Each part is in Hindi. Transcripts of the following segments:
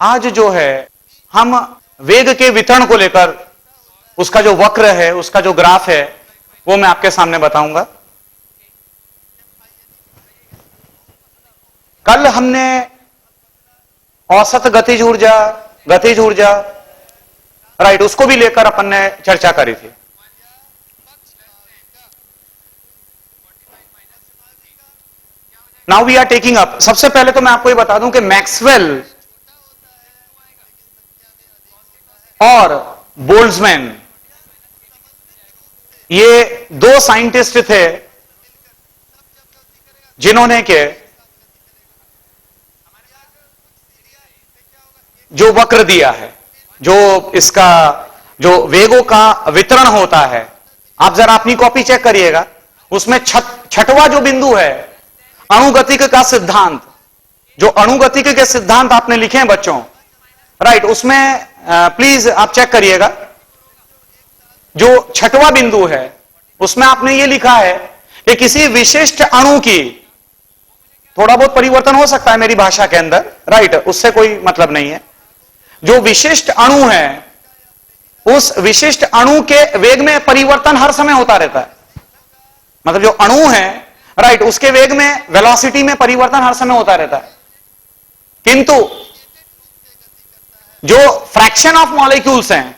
आज जो है हम वेग के वितरण को लेकर उसका जो वक्र है, उसका जो ग्राफ है, वो मैं आपके सामने बताऊंगा। कल हमने औसत गतिज ऊर्जा राइट, उसको भी लेकर अपन ने चर्चा करी थी। Now we are taking up. सबसे पहले तो मैं आपको ये बता दूं कि मैक्सवेल और बोल्ट्जमैन, ये दो साइंटिस्ट थे जिन्होंने के जो वक्र दिया है, जो इसका जो वेगों का वितरण होता है, आप जरा अपनी कॉपी चेक करिएगा, उसमें छठवां जो बिंदु है अणुगतिक का सिद्धांत, जो अणुगतिक के सिद्धांत आपने लिखे हैं बच्चों, राइट, उसमें प्लीज आप चेक करिएगा, जो छठवां बिंदु है उसमें आपने ये लिखा है कि किसी विशिष्ट अणु की, थोड़ा बहुत परिवर्तन हो सकता है मेरी भाषा के अंदर, राइट, उससे कोई मतलब नहीं है, जो विशिष्ट अणु है उस विशिष्ट अणु के वेग में परिवर्तन हर समय होता रहता है। मतलब जो अणु है, राइट, उसके वेग में, वेलोसिटी में परिवर्तन हर समय होता रहता है, किंतु जो फ्रैक्शन ऑफ मॉलिक्यूल्स हैं,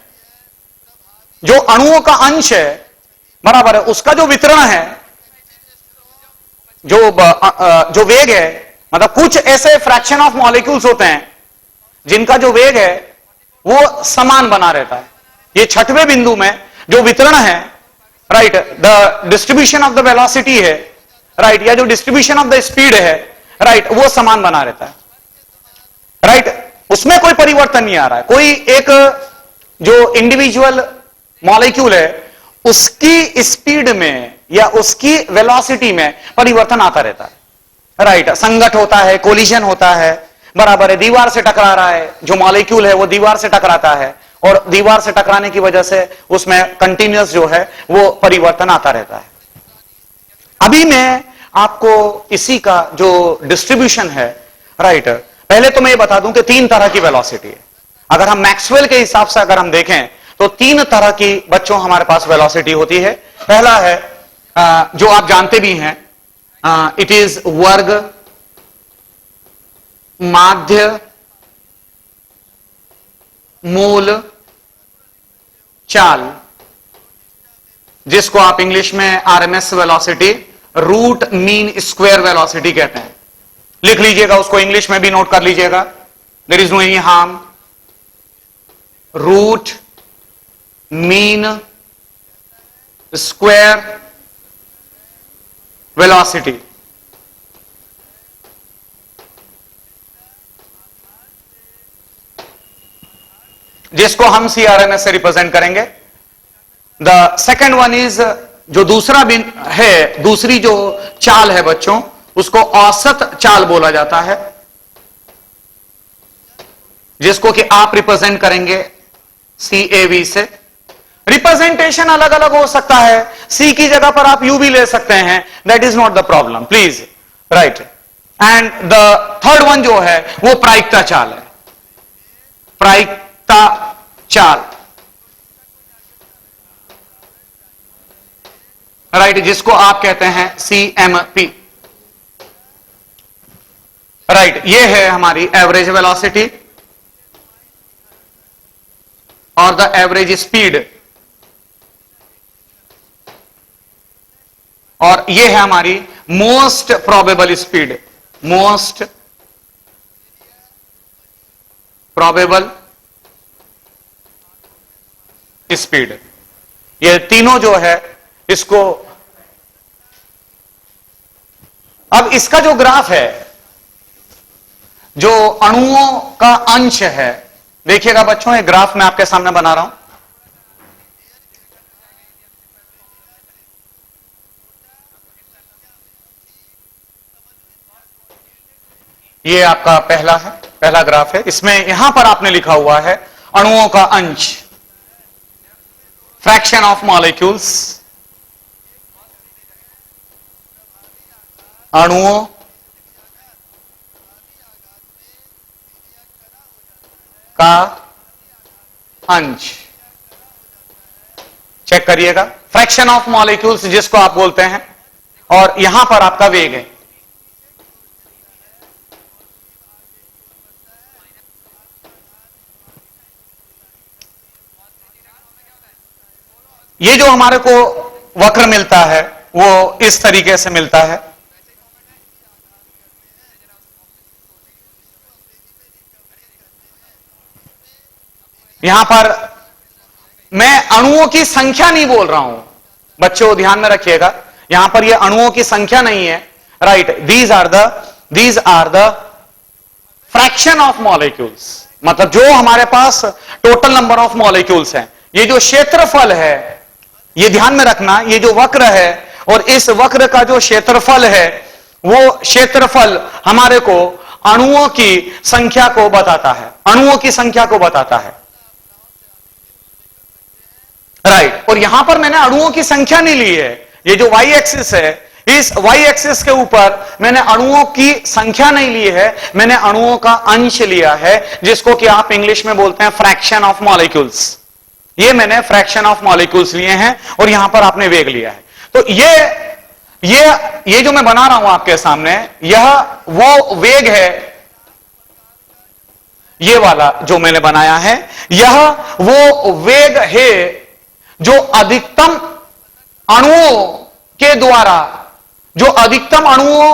जो अणुओं का अंश है, बराबर है, उसका जो वितरण है, जो वेग है, मतलब कुछ ऐसे फ्रैक्शन ऑफ मॉलिक्यूल्स होते हैं जिनका जो वेग है वो समान बना रहता है। ये छठवें बिंदु में जो वितरण है, right, the distribution of the velocity है, राइट, या जो डिस्ट्रीब्यूशन ऑफ द स्पीड है, राइट, वो समान बना रहता है, राइट, उसमें कोई परिवर्तन नहीं आ रहा है। कोई एक जो इंडिविजुअल मॉलिक्यूल है उसकी स्पीड में या उसकी वेलोसिटी में परिवर्तन आता रहता है, राइट, संघट होता है, कोलिजन होता है, बराबर है, दीवार से टकरा रहा है, जो मॉलिक्यूल है वो दीवार से टकराता है और दीवार से टकराने की वजह से उसमें कंटिन्यूअस जो है वो परिवर्तन आता रहता है। अभी मैं आपको इसी का जो डिस्ट्रीब्यूशन है, राइट, पहले तो मैं ये बता दूं कि तीन तरह की वेलोसिटी है। अगर हम मैक्सवेल के हिसाब से अगर हम देखें तो तीन तरह की बच्चों हमारे पास वेलोसिटी होती है। पहला है जो आप जानते भी हैं, इट इज वर्ग, माध्य, मूल, चाल, जिसको आप इंग्लिश में RMS velocity, root mean square velocity कहते हैं। लिख लीजिएगा, उसको इंग्लिश में भी नोट कर लीजिएगा, there is no any harm. Root mean square velocity, जिसको हम सीआरएमएस से रिप्रेजेंट करेंगे। द सेकेंड वन इज, जो दूसरा है, दूसरी जो चाल है बच्चों, उसको औसत चाल बोला जाता है, जिसको कि आप रिप्रेजेंट करेंगे CAV से। रिप्रेजेंटेशन अलग अलग हो सकता है, सी की जगह पर आप यू भी ले सकते हैं, that is not the problem, please, right. And the third one जो है वो प्रायिकता चाल है, प्रायिकता चाल, राइट, जिसको आप कहते हैं CMP, राइट। ये है हमारी एवरेज वेलोसिटी और द एवरेज स्पीड, और ये है हमारी most probable speed, most probable speed. ये तीनों जो है इसको, अब इसका जो ग्राफ है, जो अणुओं का अंश है, देखिएगा बच्चों, ये ग्राफ मैं आपके सामने बना रहा हूं। ये आपका पहला ग्राफ है। इसमें यहां पर आपने लिखा हुआ है अणुओं का अंश, फ्रैक्शन ऑफ मॉलिक्यूल्स, अणुओं का अंश। चेक करिएगा, फ्रैक्शन ऑफ मॉलिक्यूल्स जिसको आप बोलते हैं, और यहां पर आपका वेग है। ये जो हमारे को वक्र मिलता है वो इस तरीके से मिलता है। यहां पर मैं अणुओं की संख्या नहीं बोल रहा हूं, बच्चों ध्यान में रखिएगा, यहां पर ये अणुओं की संख्या नहीं है, right. These are the fraction of molecules, मतलब जो हमारे पास टोटल नंबर ऑफ मॉलिक्यूल्स हैं। ये जो क्षेत्रफल है, ये ध्यान में रखना, ये जो वक्र है और इस वक्र का जो क्षेत्रफल है, वो क्षेत्रफल हमारे को अणुओं की संख्या को बताता है, अणुओं की संख्या को बताता है, राइट। और यहां पर मैंने अणुओं की संख्या नहीं ली है, ये जो वाई एक्सिस है, इस वाई एक्सिस के ऊपर मैंने अणुओं की संख्या नहीं ली है, मैंने अणुओं का अंश लिया है, जिसको कि आप इंग्लिश में बोलते हैं फ्रैक्शन ऑफ मॉलिक्यूल्स। ये मैंने फ्रैक्शन ऑफ मॉलिक्यूल्स लिए हैं और यहां पर आपने वेग लिया है। तो ये जो मैं बना रहा हूं आपके सामने, यह वो वेग है, ये वाला जो मैंने बनाया है, यह वो वेग है जो अधिकतम अणुओं के द्वारा, जो अधिकतम अणुओं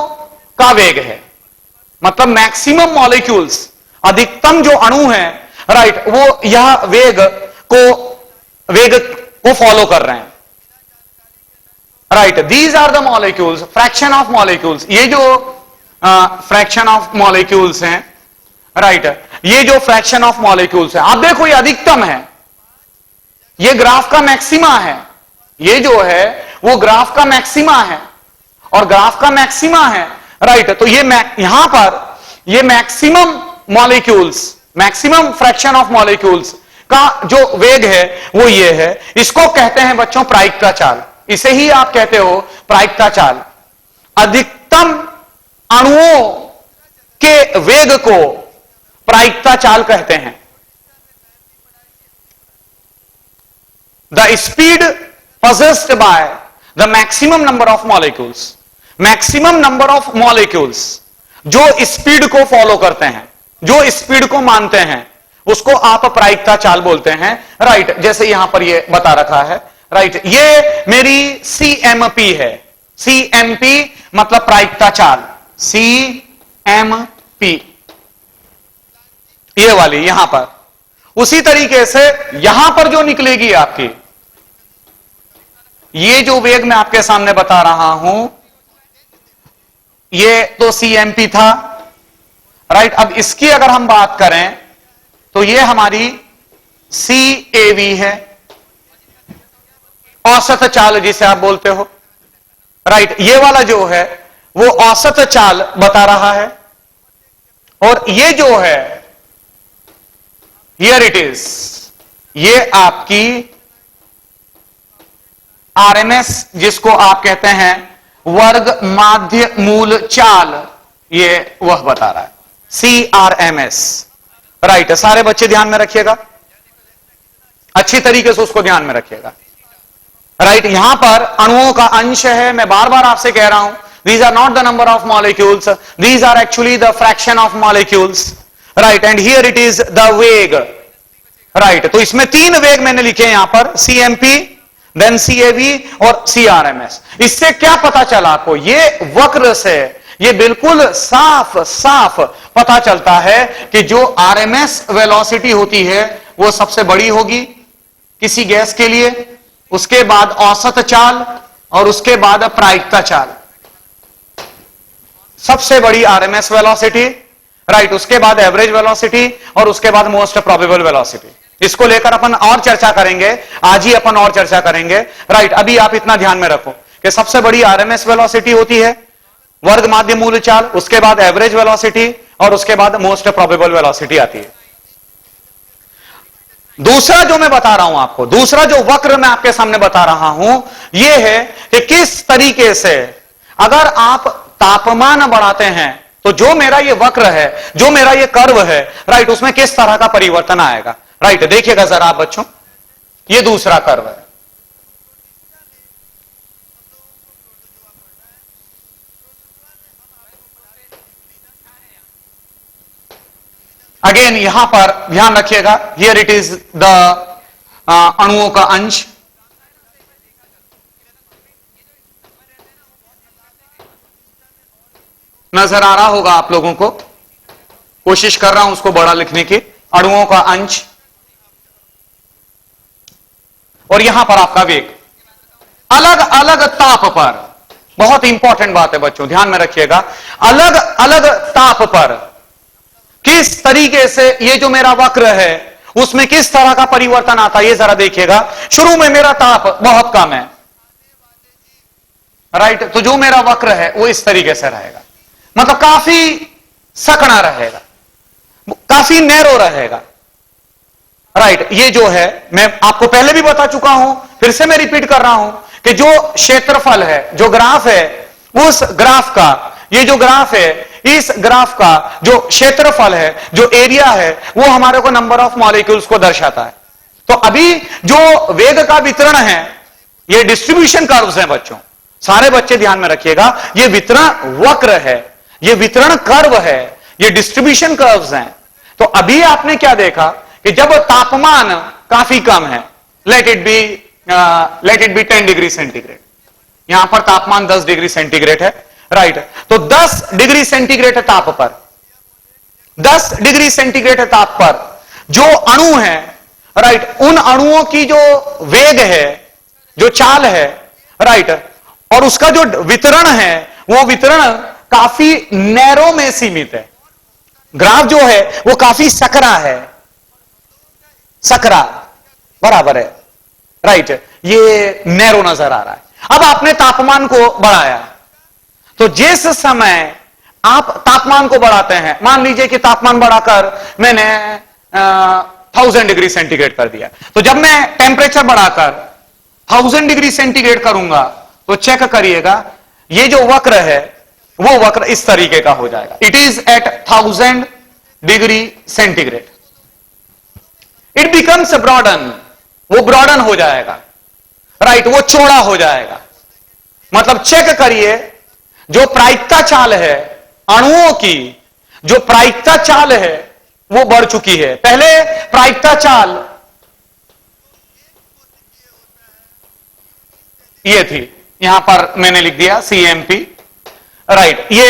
का वेग है, मतलब मैक्सिमम मॉलिक्यूल्स, अधिकतम जो अणु हैं, राइट, वो यह वेग को फॉलो कर रहे हैं, right. These are the molecules, fraction of molecules, ये जो फ्रैक्शन ऑफ मॉलिक्यूल्स हैं, राइट, ये जो फ्रैक्शन ऑफ मॉलिक्यूल्स है, आप देखो ये अधिकतम है, ये ग्राफ का मैक्सिमा है, ये जो है वो ग्राफ का मैक्सिमा है, और ग्राफ का मैक्सिमा है, राइट। तो ये यहां पर ये maximum molecules, maximum fraction of molecules का जो वेग है वो ये है। इसको कहते हैं बच्चों प्रायिकता चाल, इसे ही आप कहते हो प्रायिकता चाल। अधिकतम अणुओं के वेग को प्रायिकता चाल कहते हैं। The speed possessed by the maximum number of molecules, maximum number of molecules जो स्पीड को फॉलो करते हैं, जो स्पीड को मानते हैं, उसको आप प्रायिकता चाल बोलते हैं, राइट। जैसे यहां पर ये बता रखा है, राइट, ये मेरी CMP है, CMP मतलब प्रायिकता चाल, CMP ये वाली यहां पर। उसी तरीके से यहां पर जो निकलेगी आपकी, ये जो वेग मैं आपके सामने बता रहा हूं, ये तो CMP था, राइट। अब इसकी अगर हम बात करें तो ये हमारी CAV है, औसत चाल जिसे आप बोलते हो, राइट। ये वाला जो है वो औसत चाल बता रहा है, और ये जो है हियर इट इज, ये आपकी RMS जिसको आप कहते हैं वर्ग माध्य मूल चाल, ये वह बता रहा है, CRMS, राइट। सारे बच्चे ध्यान में रखिएगा, अच्छी तरीके से उसको ध्यान में रखिएगा, राइट। यहां पर अणुओं का अंश है, मैं बार बार आपसे कह रहा हूं, these are not the number of molecules, these are actually the fraction of molecules, right, and here it is the वेग, राइट। तो इसमें तीन वेग मैंने लिखे हैं यहां पर, CMP, देन CAV और CRMS। इससे क्या पता चला आपको, ये वक्र से ये बिल्कुल साफ साफ पता चलता है कि जो RMS वेलोसिटी होती है वो सबसे बड़ी होगी किसी गैस के लिए, उसके बाद औसत चाल, और उसके बाद प्रायिकता चाल, सबसे बड़ी RMS वेलोसिटी, राइट, उसके बाद एवरेज वेलोसिटी, और उसके बाद मोस्ट प्रोबेबल वेलोसिटी। इसको लेकर अपन और चर्चा करेंगे, आज ही अपन और चर्चा करेंगे, राइट। अभी आप इतना ध्यान में रखो कि सबसे बड़ी RMS वेलोसिटी होती है वर्ग माध्य मूल चाल, उसके बाद एवरेज वेलोसिटी, और उसके बाद मोस्ट प्रोबेबल वेलोसिटी आती है। दूसरा जो मैं बता रहा हूं आपको, दूसरा जो वक्र मैं आपके सामने बता रहा हूं, यह है कि किस तरीके से अगर आप तापमान बढ़ाते हैं तो जो मेरा ये वक्र है, जो मेरा ये कर्व है, राइट, उसमें किस तरह का परिवर्तन आएगा। राइट, देखिएगा जरा आप बच्चों, ये दूसरा कर्व है। अगेन यहां पर ध्यान रखिएगा, हियर इट इज द अणुओं का अंश। नजर आ रहा होगा आप लोगों को, कोशिश कर रहा हूं उसको बड़ा लिखने की। अणुओं का अंश और यहां पर आपका वेग, अलग अलग ताप पर, बहुत इंपॉर्टेंट बात है बच्चों, ध्यान में रखिएगा, अलग अलग ताप पर किस तरीके से ये जो मेरा वक्र है उसमें किस तरह का परिवर्तन आता है, ये जरा देखिएगा। शुरू में मेरा ताप बहुत कम है, राइट, तो जो मेरा वक्र है वो इस तरीके से रहेगा, मतलब काफी सकना रहेगा, काफी नैरो रहेगा। राइट, ये जो है मैं आपको पहले भी बता चुका हूं, फिर से मैं रिपीट कर रहा हूं कि जो क्षेत्रफल है, जो ग्राफ है, उस ग्राफ का, ये जो ग्राफ है, इस ग्राफ का जो क्षेत्रफल है, जो एरिया है, वो हमारे को नंबर ऑफ मॉलिक्यूल्स को दर्शाता है। तो अभी जो वेग का वितरण है, ये डिस्ट्रीब्यूशन कर्व्स हैं बच्चों, सारे बच्चे ध्यान में रखिएगा, ये वितरण वक्र है, ये वितरण कर्व है, ये डिस्ट्रीब्यूशन कर्व्स हैं। तो अभी आपने क्या देखा कि जब तापमान काफी कम है, let it be 10 degree centigrade, यहां पर तापमान 10 डिग्री सेंटीग्रेड है, राइट, तो 10 डिग्री सेंटीग्रेड ताप पर, 10 डिग्री सेंटीग्रेड ताप पर जो अणु है, राइट, उन अणुओं की जो वेग है, जो चाल है, राइट, और उसका जो वितरण है, वो वितरण काफी नैरो में सीमित है। ग्राफ जो है वो काफी सकरा है, सकरा बराबर है, राइट, ये नैरो नजर आ रहा है। अब आपने तापमान को बढ़ाया, तो जिस समय आप तापमान को बढ़ाते हैं, मान लीजिए कि तापमान बढ़ाकर मैंने 1000 डिग्री सेंटीग्रेड कर दिया, तो जब मैं टेम्परेचर बढ़ाकर 1000 डिग्री सेंटीग्रेड करूंगा, तो चेक करिएगा, ये जो वक्र है वो वक्र इस तरीके का हो जाएगा। It is at 1000 degree centigrade, it becomes broaden, वो ब्रॉडन हो जाएगा, राइट, वो चौड़ा हो जाएगा। मतलब चेक करिए, जो प्रायिकता चाल है अणुओं की, जो प्रायिकता चाल है वो बढ़ चुकी है। पहले प्रायिकता चाल ये थी, यहां पर मैंने लिख दिया CMP, राइट, ये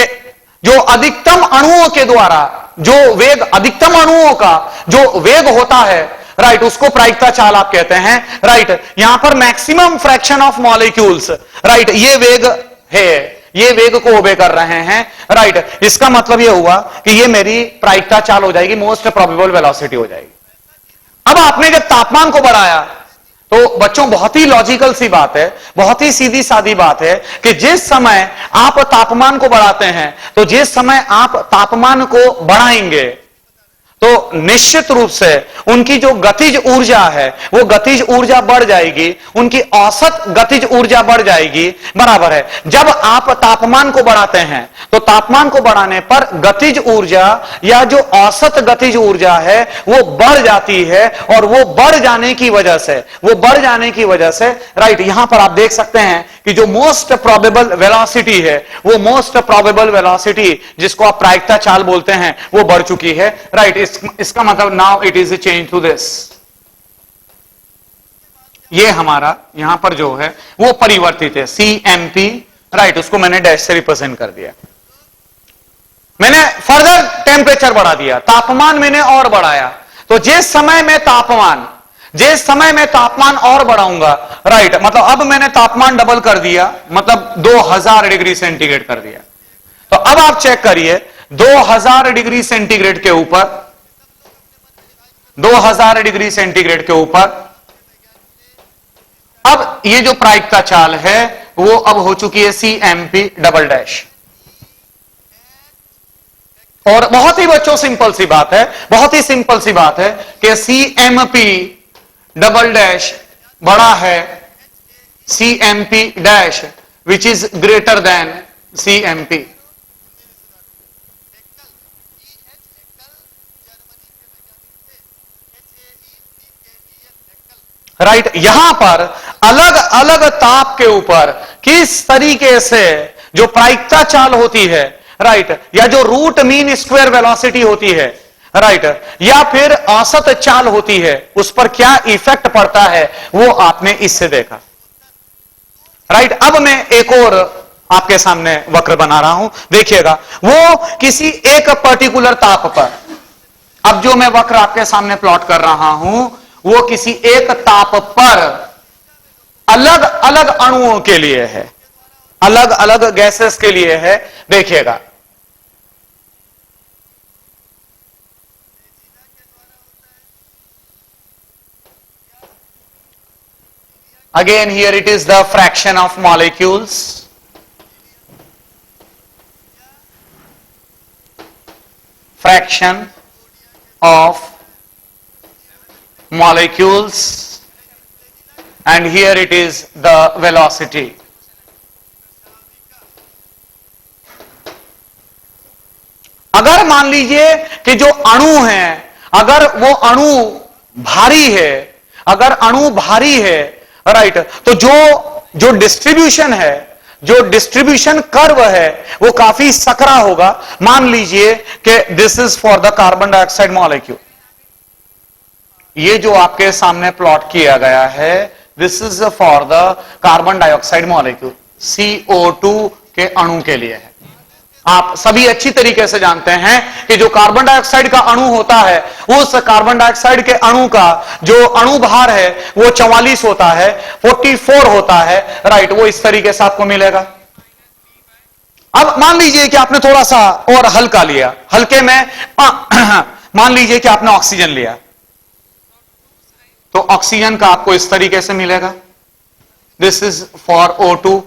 जो अधिकतम अणुओं के द्वारा जो वेग, अधिकतम अणुओं का जो वेग होता है, राइट, उसको प्रायिकता चाल आप कहते हैं, राइट। यहां पर maximum fraction of molecules, right, ये वेग है, ये वेग को ओबे कर रहे हैं, राइट। इसका मतलब ये हुआ कि ये मेरी प्रायिकता चाल हो जाएगी, मोस्ट प्रोबेबल वेलोसिटी हो जाएगी। अब आपने जब तापमान को बढ़ाया, तो बच्चों बहुत ही लॉजिकल सी बात है, बहुत ही सीधी सादी बात है कि जिस समय आप तापमान को बढ़ाते हैं, तो जिस समय आप तापमान को बढ़ाएंगे, तो निश्चित रूप से उनकी जो गतिज ऊर्जा है वो गतिज ऊर्जा बढ़ जाएगी, उनकी औसत गतिज ऊर्जा बढ़ जाएगी, बराबर है। जब आप तापमान को बढ़ाते हैं तो तापमान को बढ़ाने पर गतिज ऊर्जा या जो औसत गतिज ऊर्जा है वो बढ़ जाती है, और वो बढ़ जाने की वजह से, राइट, यहां पर आप देख सकते हैं कि जो मोस्ट प्रोबेबल वेलोसिटी है, वो मोस्ट प्रोबेबल वेलोसिटी जिसको आप प्रायिकता चाल बोलते हैं, वो बढ़ चुकी है, राइट। इसका मतलब now it is a change to this, ये हमारा यहां पर जो है वो परिवर्तित है, CMP, राइट, उसको मैंने डैश से रिप्रेजेंट कर दिया। मैंने फर्दर टेम्परेचर बढ़ा दिया, तापमान मैंने और बढ़ाया, तो जिस समय मैं तापमान और बढ़ाऊंगा, राइट, मतलब अब मैंने तापमान डबल कर दिया, मतलब 2000 डिग्री सेंटीग्रेड कर दिया। तो अब आप चेक करिए, 2000 डिग्री सेंटीग्रेड के ऊपर, 2000 डिग्री सेंटीग्रेड के ऊपर अब ये जो प्रायिकता चाल है वो अब हो चुकी है CMP डबल डैश। और बहुत ही बच्चों सिंपल सी बात है, बहुत ही सिंपल सी बात है कि CMP डबल डैश बड़ा है CMP dash which is greater than CMP। Right, यहां पर अलग अलग ताप के ऊपर किस तरीके से जो प्रायिकता चाल होती है, राइट, या जो रूट मीन स्क्वायर वेलोसिटी होती है, राइट, या फिर औसत चाल होती है, उस पर क्या इफेक्ट पड़ता है, वो आपने इससे देखा। राइट, अब मैं एक और आपके सामने वक्र बना रहा हूं, देखिएगा, वो किसी एक पर्टिकुलर ताप पर, अब जो मैं वक्र आपके सामने प्लॉट कर रहा हूं, वो किसी एक ताप पर अलग अलग अणुओं के लिए है, अलग अलग गैसेस के लिए है। देखिएगा, again here it is the fraction of molecules, fraction of molecules, and here it is the velocity. अगर मान लीजिए कि जो अणु है, अगर वो अणु भारी है, अगर अणु भारी है, राइट, तो जो डिस्ट्रीब्यूशन है, जो डिस्ट्रीब्यूशन कर्व है, वो काफी सकरा होगा। मान लीजिए कि this is for the carbon dioxide molecule, ये जो आपके सामने प्लॉट किया गया है, this is for the carbon dioxide molecule, CO2 के अणु के लिए है। आप सभी अच्छी तरीके से जानते हैं कि जो कार्बन डाइऑक्साइड का अणु होता है, उस कार्बन डाइऑक्साइड के अणु का जो अणु भार है वो 44 होता है, 44 होता है, राइट, वो इस तरीके से आपको मिलेगा। अब मान लीजिए कि आपने थोड़ा सा और हल्का लिया, हल्के में मान लीजिए कि आपने ऑक्सीजन लिया, तो ऑक्सीजन का आपको इस तरीके से मिलेगा, दिस इज फॉर O2।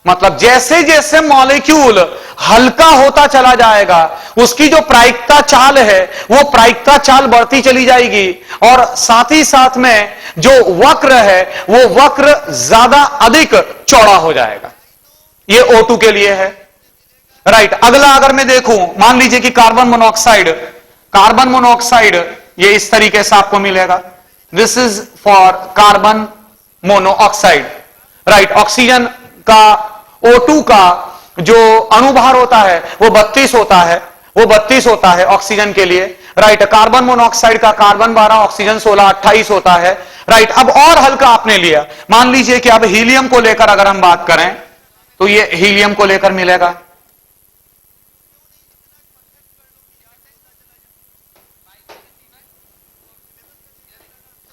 मतलब जैसे जैसे मॉलिक्यूल हल्का होता चला जाएगा, उसकी जो प्रायिकता चाल है वो प्रायिकता चाल बढ़ती चली जाएगी, और साथ ही साथ में जो वक्र है वो वक्र ज्यादा अधिक चौड़ा हो जाएगा। ये O2 के लिए है, राइट। अगला अगर मैं देखूं, मान लीजिए कि कार्बन मोनोऑक्साइड ये इस तरीके से आपको मिलेगा, this is for carbon monoxide, right. Oxygen का O2 का जो अणुभार होता है वो 32 होता है, वो 32 होता है ऑक्सीजन के लिए, राइट। कार्बन मोनोऑक्साइड का कार्बन 12, ऑक्सीजन 16, 28 होता है, राइट। अब और हल्का आपने लिया, मान लीजिए कि अब हीलियम को लेकर अगर हम बात करें तो ये हीलियम को लेकर मिलेगा,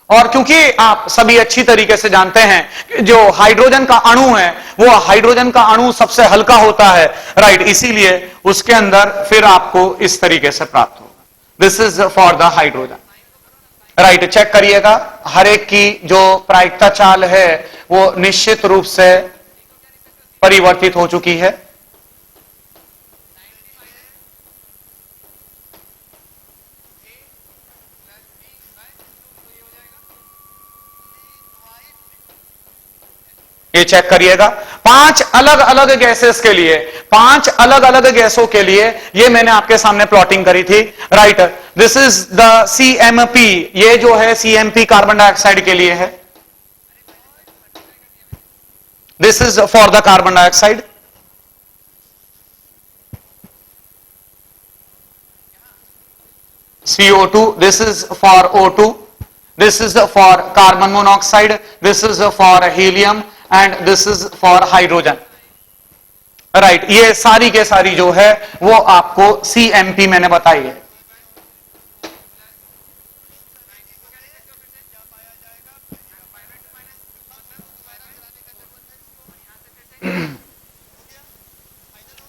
और क्योंकि आप सभी अच्छी तरीके से जानते हैं कि जो हाइड्रोजन का अणु है वो हाइड्रोजन का अणु सबसे हल्का होता है, राइट, इसीलिए उसके अंदर फिर आपको इस तरीके से प्राप्त होगा, this is for the hydrogen, right. Check करिएगा, हर एक की जो प्रायिकता चाल है वो निश्चित रूप से परिवर्तित हो चुकी है। ये चेक करिएगा, 5 अलग अलग गैसेस के लिए, 5 अलग अलग गैसों के लिए ये मैंने आपके सामने प्लॉटिंग करी थी, right. This is the CMP, ये जो है CMP कार्बन डाइऑक्साइड के लिए है, this is for the carbon dioxide, CO2, this is for O2, this is for carbon monoxide, this is for helium, and this is for hydrogen, right. ये सारी के सारी जो है वो आपको CMP मैंने बताई है।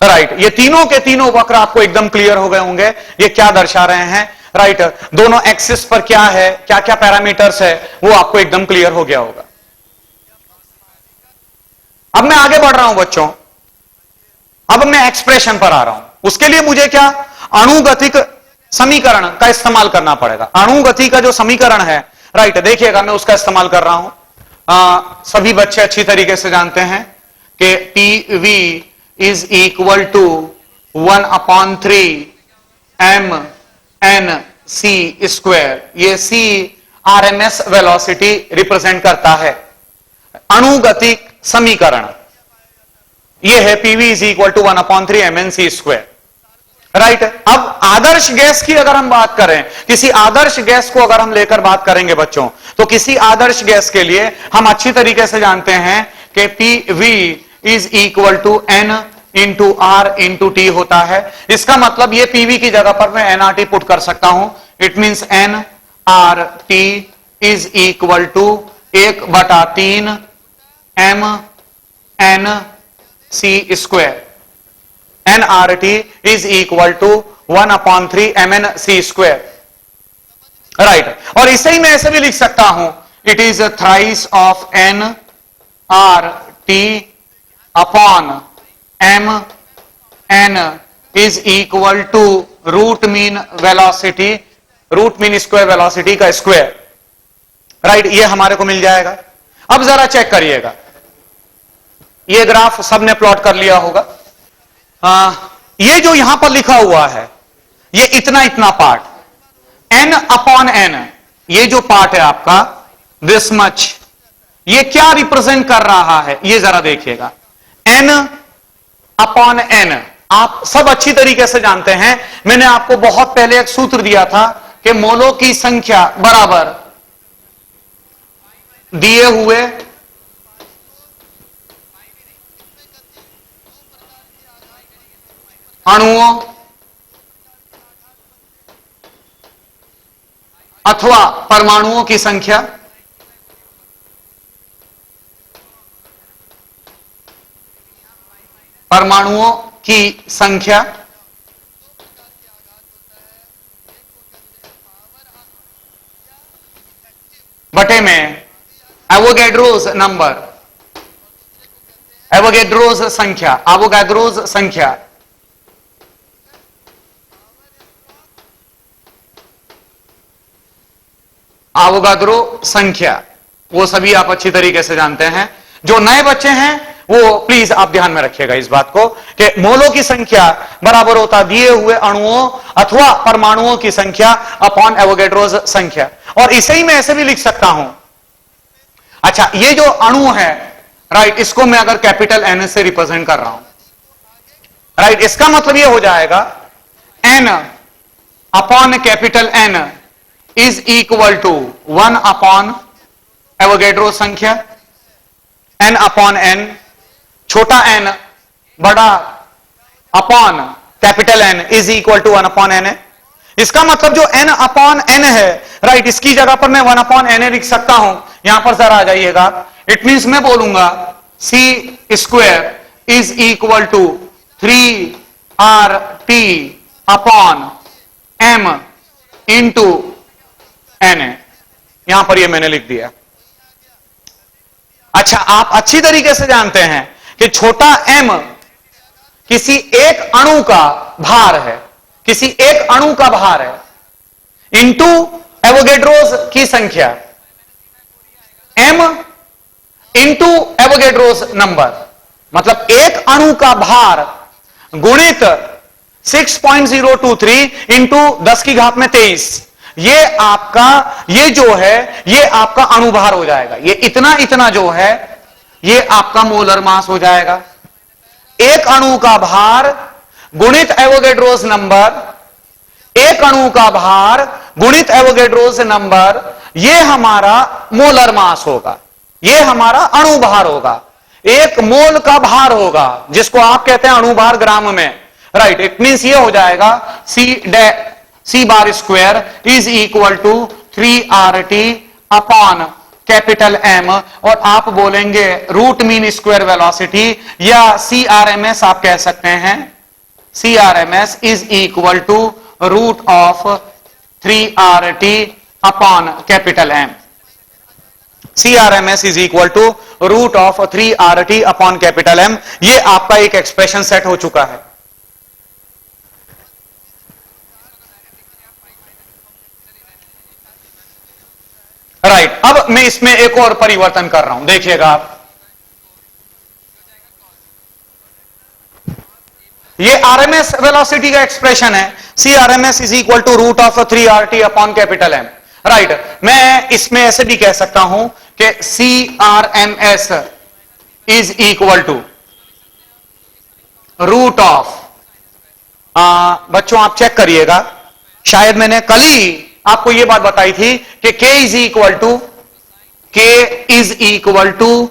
राइट, ये तीनों के तीनों वक्र आपको एकदम क्लियर हो गए होंगे, ये क्या दर्शा रहे हैं, राइट। दोनों एक्सिस पर क्या है, क्या क्या पैरामीटर्स है, वो आपको एकदम क्लियर हो गया होगा। अब मैं आगे बढ़ रहा हूं बच्चों, अब मैं एक्सप्रेशन पर आ रहा हूं। उसके लिए मुझे क्या अणुगतिक समीकरण का इस्तेमाल करना पड़ेगा। अणुगति का जो समीकरण है, राइट, देखिएगा मैं उसका इस्तेमाल कर रहा हूं। सभी बच्चे अच्छी तरीके से जानते हैं कि PV is equal to 1/3 MNC square. ये C आरएमएस वेलोसिटी रिप्रेजेंट करता है। अणुगतिक समीकरण यह है PV is equal to 1/3 mnc square, right. अब आदर्श गैस की अगर हम बात करें, किसी आदर्श गैस को अगर हम लेकर बात करेंगे बच्चों, तो किसी आदर्श गैस के लिए हम अच्छी तरीके से जानते हैं कि PV is equal to N into R into T होता है। इसका मतलब ये पीवी की जगह पर मैं एनआरटी पुट कर सकता हूं। It means N R T is equal to 1/3 M N C square. N R T is equal to 1/3 mn c square, right. और इसे ही मैं ऐसे भी लिख सकता हूं, it is thrice of N R T upon M N is equal to root mean velocity, root mean square velocity का स्क्वायर, राइट। ये हमारे को मिल जाएगा। अब जरा चेक करिएगा, ये ग्राफ सबने प्लॉट कर लिया होगा। ये जो यहां पर लिखा हुआ है, ये इतना इतना पार्ट n अपॉन n, ये जो पार्ट है आपका दिस मच, ये क्या रिप्रेजेंट कर रहा है ये जरा देखिएगा। n अपॉन n आप सब अच्छी तरीके से जानते हैं। मैंने आपको बहुत पहले एक सूत्र दिया था कि मोलों की संख्या बराबर दिए हुए अणुओं अथवा परमाणुओं की संख्या बटे में एवोगैड्रोस नंबर, एवोगैड्रोस संख्या, एवोगैड्रोस संख्या आवोगाद्रो संख्या, वो सभी आप अच्छी तरीके से जानते हैं। जो नए बच्चे हैं वो प्लीज आप ध्यान में रखिएगा इस बात को कि मोलों की संख्या बराबर होता दिए हुए अणुओं अथवा परमाणुओं की संख्या अपॉन एवोगैड्रोस संख्या। और इसे ही मैं ऐसे भी लिख सकता हूं, अच्छा ये जो अणु है, राइट, इसको मैं अगर कैपिटल एन से रिप्रेजेंट कर रहा हूं, राइट, इसका मतलब ये हो जाएगा N upon capital N is equal to 1 upon Avogadro संख्या, n अपॉन n, छोटा n बड़ा upon capital N is equal to 1 upon n है। इसका मतलब जो n अपॉन n है, राइट, इसकी जगह पर मैं 1 अपॉन n लिख सकता हूं। यहां पर जरा आ जाइएगा, इट मींस मैं बोलूंगा c square is equal to 3RT upon m into n है। यहां पर ये मैंने लिख दिया। अच्छा, आप अच्छी तरीके से जानते हैं कि छोटा m किसी एक अणु का भार है, किसी एक अणु का भार है इंटू एवोगैड्रोस की संख्या, m इंटू एवोगैड्रोस नंबर, मतलब एक अणु का भार गुणित 6.023 इंटू 10 की घात में 23, ये आपका, ये जो है ये आपका अणुभार हो जाएगा। ये इतना इतना जो है ये आपका मोलर मास हो जाएगा। एक अणु का भार गुणित एवोगैड्रोस नंबर, एक अणु का भार गुणित एवोगैड्रोस नंबर, ये हमारा मोलर मास होगा, ये हमारा अणुभार होगा। एक मोल का भार होगा जिसको आप कहते हैं अणुभार ग्राम में, राइट। इट मींस ये हो जाएगा C bar square is equal to 3RT upon capital M, और आप बोलेंगे रूट मीन स्क्वायर वेलोसिटी या CRMS आप कह सकते हैं। CRMS is equal to root of 3RT upon capital M। CRMS is equal to root of 3RT upon capital M। ये आपका एक एक्सप्रेशन सेट हो चुका है। राइट, अब मैं इसमें एक और परिवर्तन कर रहा हूं, देखिएगा आप, ये आरएमएस वेलोसिटी का एक्सप्रेशन है। CRMS is equal to root of 3RT upon capital M। Right मैं इसमें ऐसे भी कह सकता हूं कि CRMS is equal to root of, बच्चों आप चेक करिएगा, शायद मैंने कल ही आपको यह बात बताई थी कि K is equal to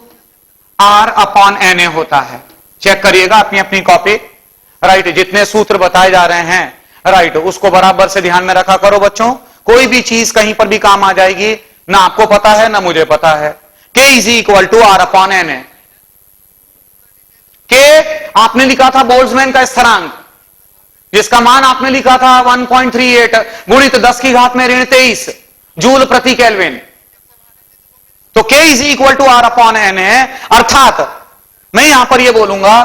R upon NA होता है। चेक करिएगा अपनी अपनी कॉपी, राइट जितने सूत्र बताए जा रहे हैं, राइट उसको बराबर से ध्यान में रखा करो बच्चों, कोई भी चीज कहीं पर भी काम आ जाएगी, ना आपको पता है ना मुझे पता है। K is equal to R upon NA। K आपने लिखा था बोल्ट्जमैन का स्थिरांक, जिसका मान आपने लिखा था 1.38 गुणित 10 की घात में ऋण 23 जूल प्रति केल्विन। तो K is equal to R upon NA, अर्थात मैं यहां पर यह बोलूंगा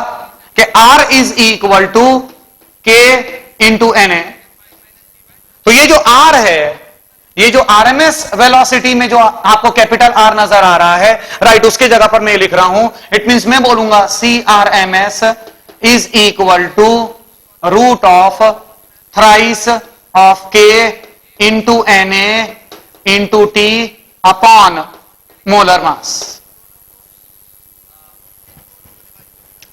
कि R is equal to K into NA। तो ये जो R है, ये जो RMS वेलोसिटी में जो आपको कैपिटल R नजर आ रहा है, राइट उसके जगह पर मैं लिख रहा हूं, इट मींस मैं बोलूंगा CRMS is equal to root of thrice of K into NA into T upon molar mass.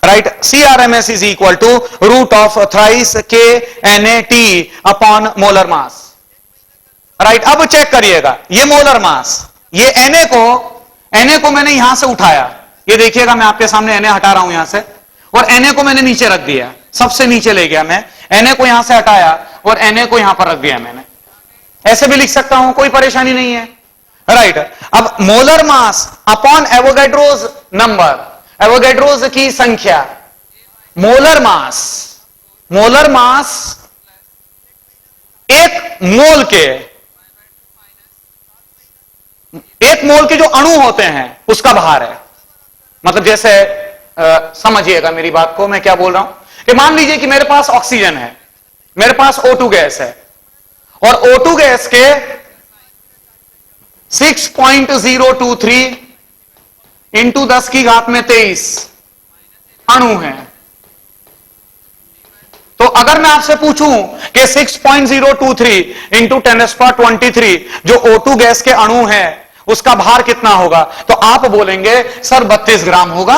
Right CRMS is equal to root of thrice K NAT upon molar mass. Right अब चेक करिएगा, ये मोलर मास, ये NA को मैंने यहां से उठाया, ये देखिएगा मैं आपके सामने NA हटा रहा हूं यहां से, और NA को मैंने नीचे रख दिया, सबसे नीचे ले गया मैं, NA को यहां से हटाया और NA को यहां पर रख दिया मैंने। ऐसे भी लिख सकता हूं, कोई परेशानी नहीं है, राइट। अब molar mass upon Avogadro's number, Avogadro's की संख्या, मोलर मास एक मोल के जो अणु होते हैं उसका भार है। मतलब जैसे समझिएगा मेरी बात को, मैं क्या बोल रहा हूं कि मान लीजिए कि मेरे पास ऑक्सीजन है, मेरे पास O2 गैस है, और O2 गैस के 6.023 इंटू 10 की घात में 23 अणु हैं। तो अगर मैं आपसे पूछूं कि 6.023 इंटू 10⁻23 जो O2 गैस के अणु हैं उसका भार कितना होगा, तो आप बोलेंगे सर 32 ग्राम होगा,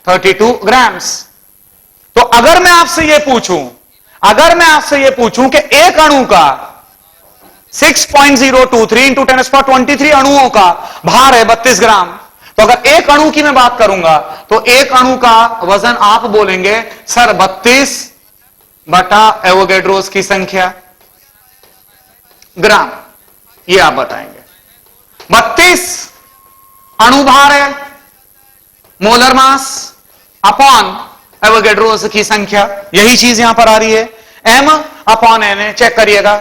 32 ग्राम्स। तो अगर मैं आपसे यह पूछूं कि एक अणु का 6.023 इंटू 10⁻23 अणुओं का भार है 32 ग्राम, तो अगर एक अणु की मैं बात करूंगा तो एक अणु का वजन आप बोलेंगे सर 32 बटा एवोगैड्रोस की संख्या ग्राम, ये आप बताएंगे। 32 अणु भार है, मोलर मास अपॉन एवोगैड्रोस की संख्या, यही चीज यहां पर आ रही है। M अपॉन NA, चेक करिएगा,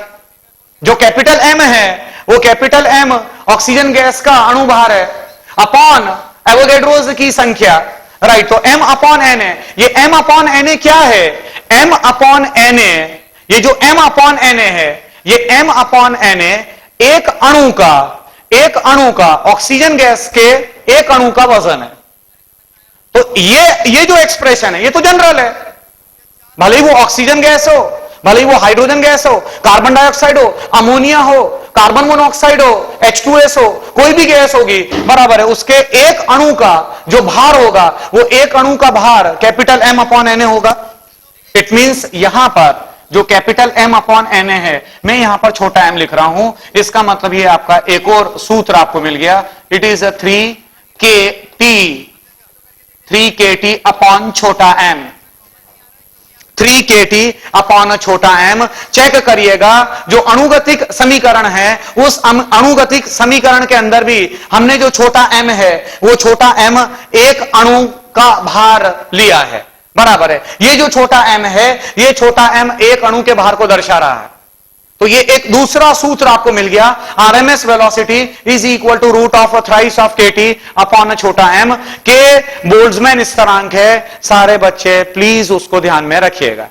जो कैपिटल M है वो कैपिटल M ऑक्सीजन गैस का अणु भार है अपॉन एवोगैड्रोस की संख्या, राइट। तो M अपॉन NA, ये M अपॉन NA क्या है, M अपॉन NA, ये जो M अपॉन NA है, ये M अपॉन NA एक अणु का ऑक्सीजन गैस के एक अणु का वजन है। तो ये जो एक्सप्रेशन है ये तो जनरल है, भले ही वो ऑक्सीजन गैस हो, भले ही वो हाइड्रोजन गैस हो, कार्बन डाइऑक्साइड हो, अमोनिया हो, कार्बन मोनोऑक्साइड हो, H2S हो, कोई भी गैस होगी, बराबर है, उसके एक अणु का जो भार होगा वो एक अणु का भार कैपिटल M अपॉन NA होगा। इट मींस यहां पर जो कैपिटल M अपॉन NA है, मैं यहां पर छोटा m लिख रहा हूं, इसका मतलब ये आपका एक और सूत्र आपको मिल गया, इट इज 3kT अपॉन छोटा m, 3kT अपॉन छोटा m। चेक करिएगा जो अणुगतिक समीकरण है, उस अणुगतिक समीकरण के अंदर भी हमने जो छोटा m है वो छोटा m एक अणु का भार लिया है, बराबर है। ये जो छोटा m है, ये छोटा m एक अणु के भार को दर्शा रहा है। तो ये एक दूसरा सूत्र आपको मिल गया, RMS velocity is equal to root of thrice of KT upon छोटा m। के बोल्ट्जमैन स्थिरांक है, सारे बच्चे प्लीज उसको ध्यान में रखिएगा।